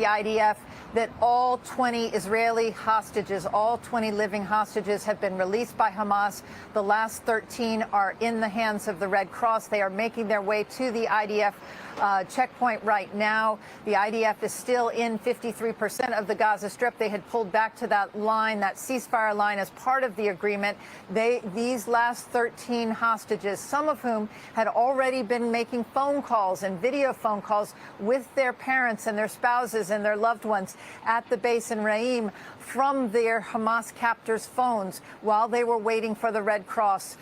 The IDF that all 20 Israeli hostages, all 20 living hostages have been released by Hamas. The last 13 are in the hands of the Red Cross. They are making their way to the IDF checkpoint right now. The IDF is still in 53% of the Gaza Strip. They had pulled back to that line, that ceasefire line, as part of the agreement. These last 13 hostages, some of whom had already been making phone calls and video phone calls with their parents and their spouses and their loved ones at the base in Raim from their Hamas captors' phones while they were waiting for the Red Cross.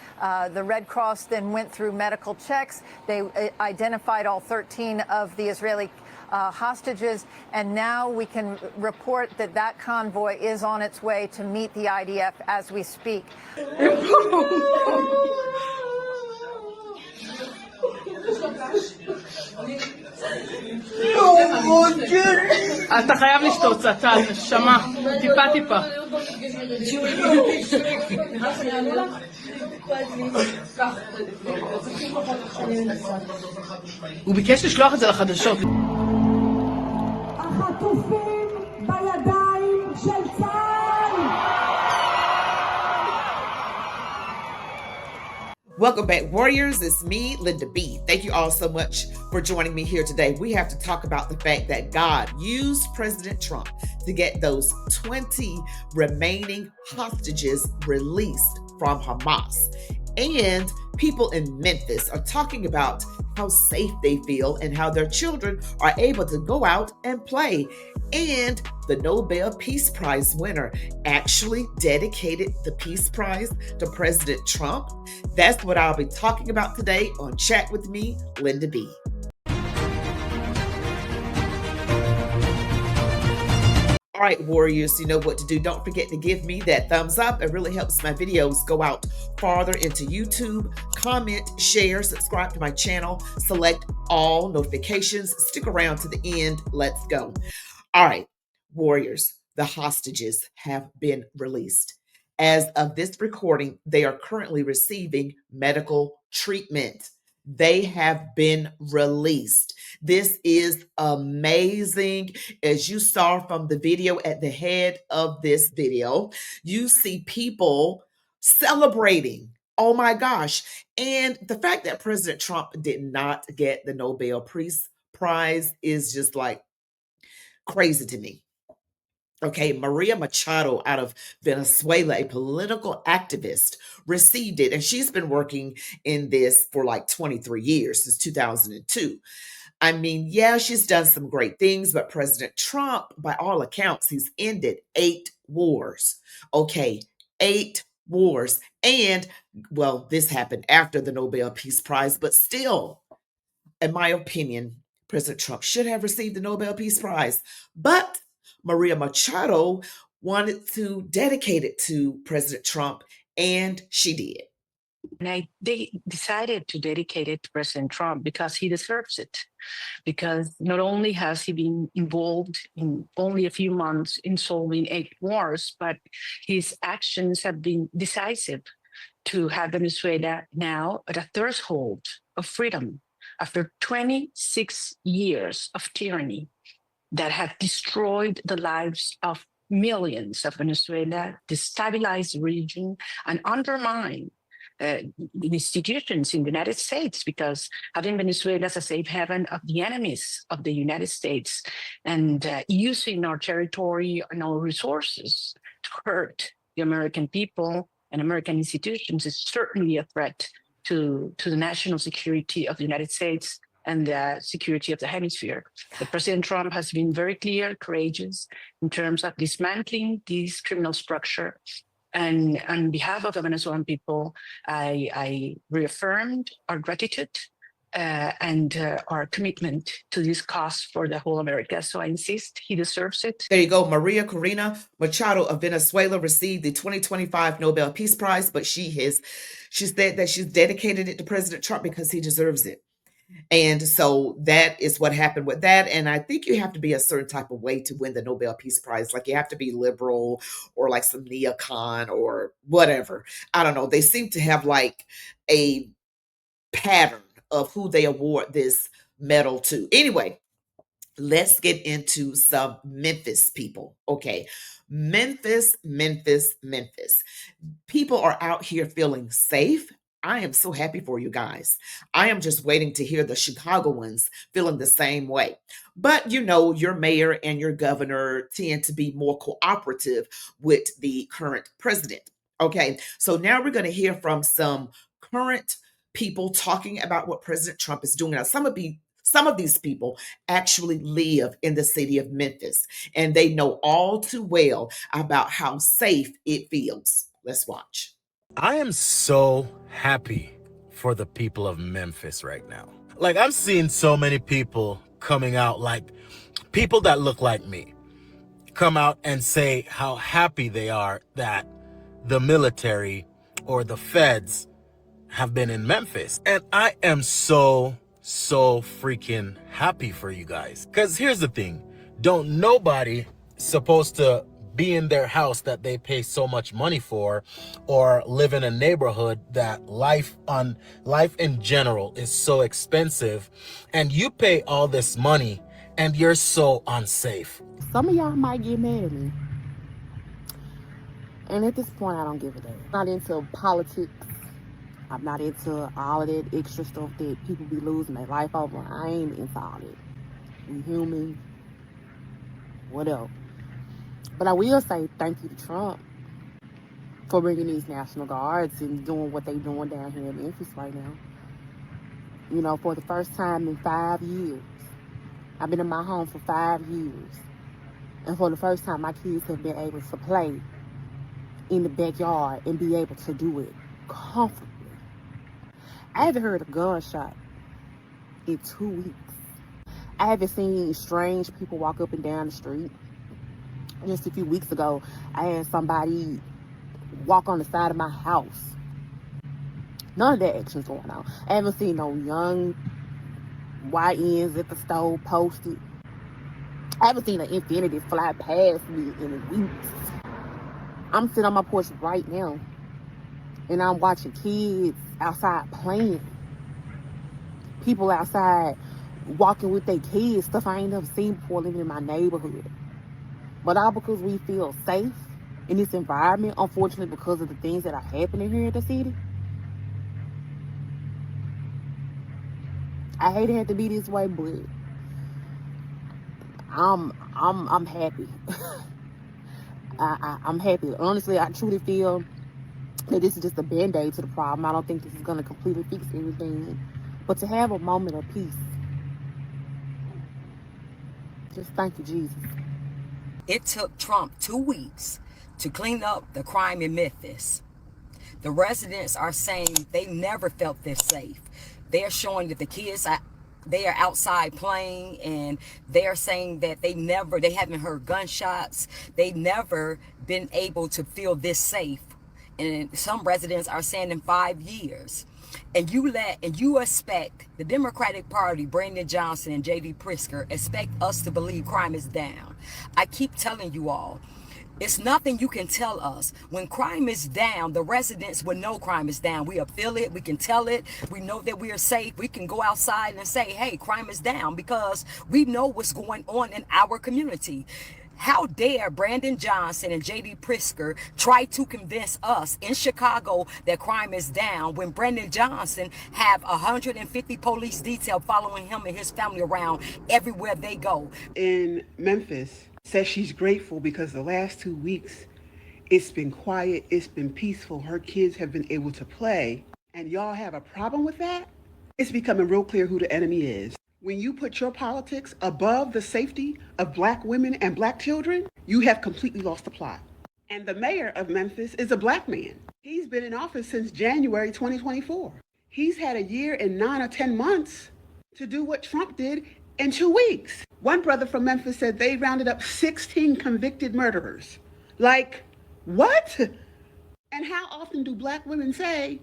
The Red Cross then went through medical checks. They identified all 13 of the Israeli hostages, and now we can report that that convoy is on its way to meet the IDF as we speak. אתה חייב לשתות קצת, נשמה, טיפה טיפה. הוא ביקש לשלוח את זה לחדשות. החטופים בידיים של צה"ל. Welcome back, warriors. It's me, Linda B. Thank you all so much for joining me here today. We have to talk about the fact that God used President Trump to get those 20 remaining hostages released from Hamas. And people in Memphis are talking about how safe they feel and how their children are able to go out and play. And the Nobel Peace Prize winner actually dedicated the Peace Prize to President Trump. That's what I'll be talking about today on Chat With Me, Linda B. All right, warriors, you know what to do. Don't forget to give me that thumbs up. It really helps my videos go out farther into YouTube. Comment, share, subscribe to my channel, select all notifications. Stick around to the end. Let's go. All right, warriors, the hostages have been released. As of this recording, they are currently receiving medical treatment. They have been released. This is amazing. As you saw from the video at the head of this video, you see people celebrating. Oh my gosh. And the fact that President Trump did not get the Nobel Peace Prize is just like crazy to me. Okay, María Machado out of Venezuela, a political activist, received it. And she's been working in this for like 23 years, since 2002. I mean, yeah, she's done some great things, but President Trump, by all accounts, he's ended 8 wars. Okay, 8 wars. And, well, this happened after the Nobel Peace Prize, but still, in my opinion, President Trump should have received the Nobel Peace Prize. But María Machado wanted to dedicate it to President Trump, and she did. And they decided to dedicate it to President Trump because he deserves it. Because not only has he been involved in only a few months in solving 8 wars, but his actions have been decisive to have Venezuela now at a threshold of freedom after 26 years of tyranny that have destroyed the lives of millions of Venezuela, destabilized the region, and undermined the institutions in the United States, because having Venezuela as a safe haven of the enemies of the United States and using our territory and our resources to hurt the American people and American institutions is certainly a threat to the national security of the United States and the security of the hemisphere. But President Trump has been very clear, courageous in terms of dismantling this criminal structure. And on behalf of the Venezuelan people, I reaffirmed our gratitude and our commitment to this cause for the whole America. So I insist he deserves it. There you go. María Corina Machado of Venezuela received the 2025 Nobel Peace Prize, but she said that she's dedicated it to President Trump because he deserves it. And so that is what happened with that. And I think you have to be a certain type of way to win the Nobel Peace Prize. Like you have to be liberal or like some neocon or whatever. I don't know. They seem to have like a pattern of who they award this medal to. Anyway, let's get into some Memphis people. Okay. Memphis, Memphis, Memphis. People are out here feeling safe. I am so happy for you guys. I am just waiting to hear the Chicagoans feeling the same way. But you know, your mayor and your governor tend to be more cooperative with the current president. Okay. So now we're going to hear from some current people talking about what President Trump is doing. Now, some of these people actually live in the city of Memphis, and they know all too well about how safe it feels. Let's watch. I am so happy for the people of Memphis right now. Like, I'm seeing so many people coming out, like people that look like me, come out and say how happy they are that the military or the feds have been in Memphis. And I am so freaking happy for you guys. Because here's the thing. Don't nobody supposed to be in their house that they pay so much money for, or live in a neighborhood that life in general is so expensive, and you pay all this money and you're so unsafe. Some of y'all might get mad at me. And at this point, I don't give a damn. I'm not into politics. I'm not into all of that extra stuff that people be losing their life over. I ain't into all that. We human. Whatever. But I will say thank you to Trump for bringing these National Guards and doing what they're doing down here in Memphis right now. You know, for the first time in 5 years. I've been in my home for 5 years. And for the first time, my kids have been able to play in the backyard and be able to do it comfortably. I haven't heard a gunshot in 2 weeks. I haven't seen strange people walk up and down the street. Just a few weeks ago, I had somebody walk on the side of my house. None of that action's going on. I haven't seen no young YNs at the store posted. I haven't seen an Infinity fly past me in weeks. I'm sitting on my porch right now, and I'm watching kids outside playing. People outside walking with their kids, stuff I ain't never seen before living in my neighborhood. But all because we feel safe in this environment, unfortunately because of the things that are happening here in the city. I hate it had to be this way, but I'm happy. I'm happy. Honestly, I truly feel that this is just a band-aid to the problem. I don't think this is going to completely fix everything. But to have a moment of peace, just thank you, Jesus. It took Trump 2 weeks to clean up the crime in Memphis. The residents are saying they never felt this safe. They're showing that the kids, they are outside playing, and they're saying that they haven't heard gunshots. They've never been able to feel this safe. And some residents are saying in 5 years. And you expect the Democratic Party, Brandon Johnson and J.D. Pritzker, expect us to believe crime is down. I keep telling you all, it's nothing you can tell us. When crime is down, the residents will know crime is down. We feel it. We can tell it. We know that we are safe. We can go outside and say, hey, crime is down, because we know what's going on in our community. How dare Brandon Johnson and J.D. Pritzker try to convince us in Chicago that crime is down when Brandon Johnson have 150 police detail following him and his family around everywhere they go. In Memphis, says she's grateful because the last 2 weeks it's been quiet, it's been peaceful. Her kids have been able to play. And y'all have a problem with that? It's becoming real clear who the enemy is. When you put your politics above the safety of Black women and Black children, you have completely lost the plot. And the mayor of Memphis is a Black man. He's been in office since January 2024. He's had a year and 9 or 10 months to do what Trump did in 2 weeks. One brother from Memphis said they rounded up 16 convicted murderers. Like, what? And how often do Black women say,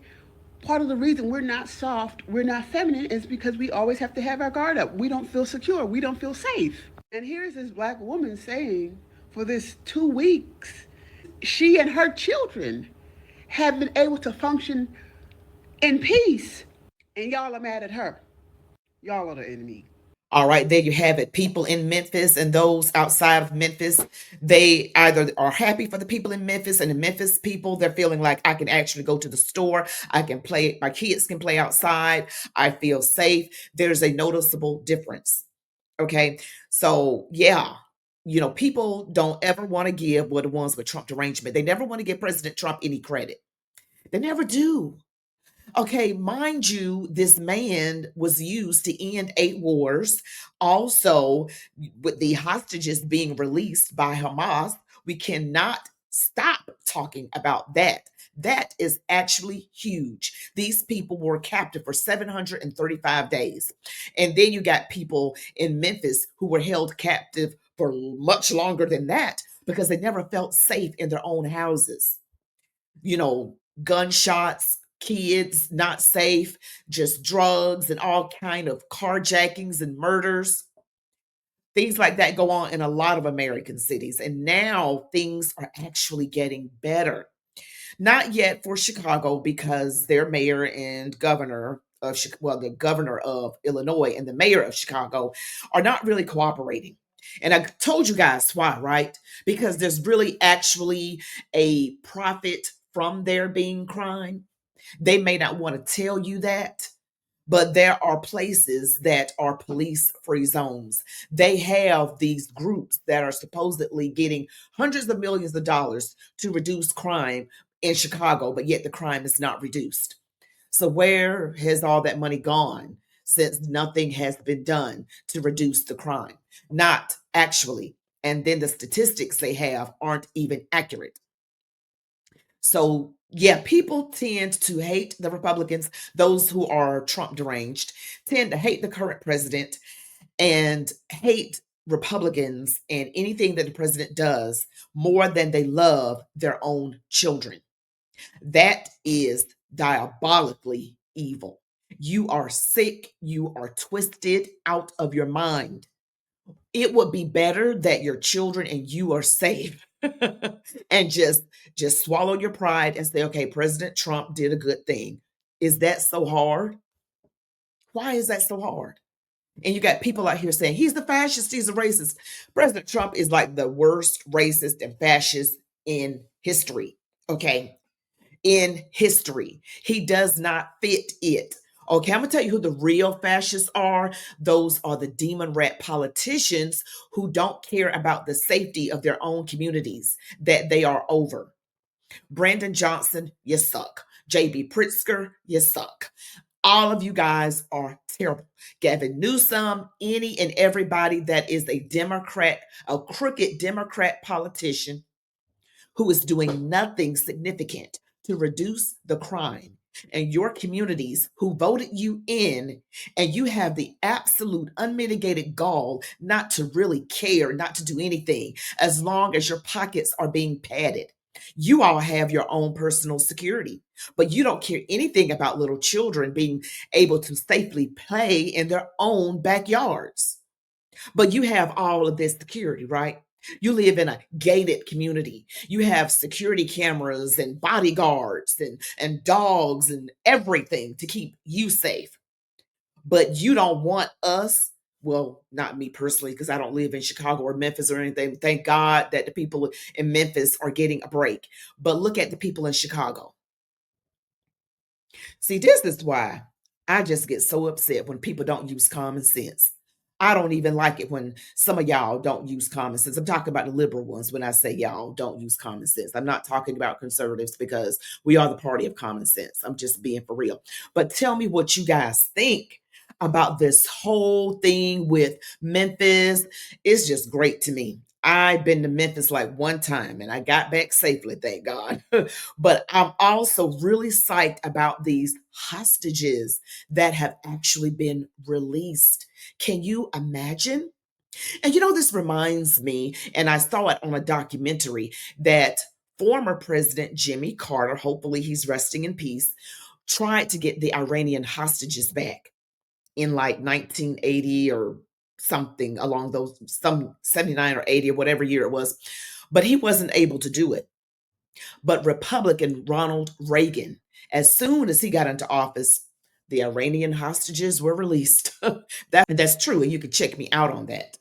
part of the reason we're not soft, we're not feminine, is because we always have to have our guard up. We don't feel secure. We don't feel safe. And here's this Black woman saying for this 2 weeks, she and her children have been able to function in peace. And y'all are mad at her. Y'all are the enemy. All right, there you have it. People in Memphis and those outside of Memphis, they either are happy for the people in Memphis, and the Memphis people, they're feeling like I can actually go to the store, I can play, my kids can play outside, I feel safe. There's a noticeable difference. Okay, so yeah, people don't ever want to give, well, the ones with Trump derangement, they never want to give President Trump any credit. They never do. Okay, mind you, this man was used to end 8 wars. Also, with the hostages being released by Hamas, we cannot stop talking about that. That is actually huge. These people were captive for 735 days. And then you got people in Memphis who were held captive for much longer than that because they never felt safe in their own houses. Gunshots, kids not safe, just drugs and all kind of carjackings and murders. Things like that go on in a lot of American cities. And now things are actually getting better. Not yet for Chicago because their mayor and governor of the governor of Illinois and the mayor of Chicago are not really cooperating. And I told you guys why, right? Because there's really actually a profit from there being crime. They may not want to tell you that, but there are places that are police free zones. They have these groups that are supposedly getting hundreds of millions of dollars to reduce crime in Chicago, but yet the crime is not reduced. So, where has all that money gone since nothing has been done to reduce the crime? Not actually. And then the statistics they have aren't even accurate. So, yeah, people tend to hate the Republicans. Those who are Trump deranged tend to hate the current president and hate Republicans and anything that the president does more than they love their own children. That is diabolically evil. You are sick. You are twisted out of your mind. It would be better that your children and you are safe and just swallow your pride and say, okay, President Trump did a good thing. Is that so hard? Why is that so hard? And you got people out here saying he's the fascist, he's a racist. President Trump is like the worst racist and fascist in history. Okay. In history, he does not fit it. Okay, I'm gonna tell you who the real fascists are. Those are the demon rat politicians who don't care about the safety of their own communities that they are over. Brandon Johnson, you suck. JB Pritzker, you suck. All of you guys are terrible. Gavin Newsom, any and everybody that is a Democrat, a crooked Democrat politician who is doing nothing significant to reduce the crime, and your communities who voted you in, and you have the absolute unmitigated gall not to really care, not to do anything, as long as your pockets are being padded. You all have your own personal security, but you don't care anything about little children being able to safely play in their own backyards. But you have all of this security, right? You live in a gated community. You have security cameras and bodyguards and dogs and everything to keep you safe. But you don't want us, well, not me personally, because I don't live in Chicago or Memphis or anything. Thank God that the people in Memphis are getting a break. But look at the people in Chicago. See, this is why I just get so upset when people don't use common sense. I don't even like it when some of y'all don't use common sense. I'm talking about the liberal ones when I say y'all don't use common sense. I'm not talking about conservatives because we are the party of common sense. I'm just being for real. But tell me what you guys think about this whole thing with Memphis. It's just great to me. I've been to Memphis like one time and I got back safely, thank God. But I'm also really psyched about these hostages that have actually been released. Can you imagine? And this reminds me, and I saw it on a documentary, that former President Jimmy Carter, hopefully he's resting in peace, tried to get the Iranian hostages back in like 1980 or something along those, some 79 or 80 or whatever year it was, but he wasn't able to do it. But Republican Ronald Reagan, as soon as he got into office, the Iranian hostages were released. That's true, and you can check me out on that.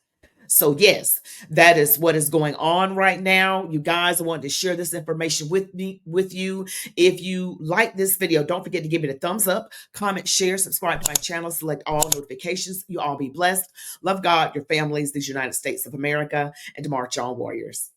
So yes, that is what is going on right now. You guys, I wanted to share this information with you. If you like this video, don't forget to give it a thumbs up, comment, share, subscribe to my channel, select all notifications. You all be blessed. Love God, your families, these United States of America, and to march on, warriors.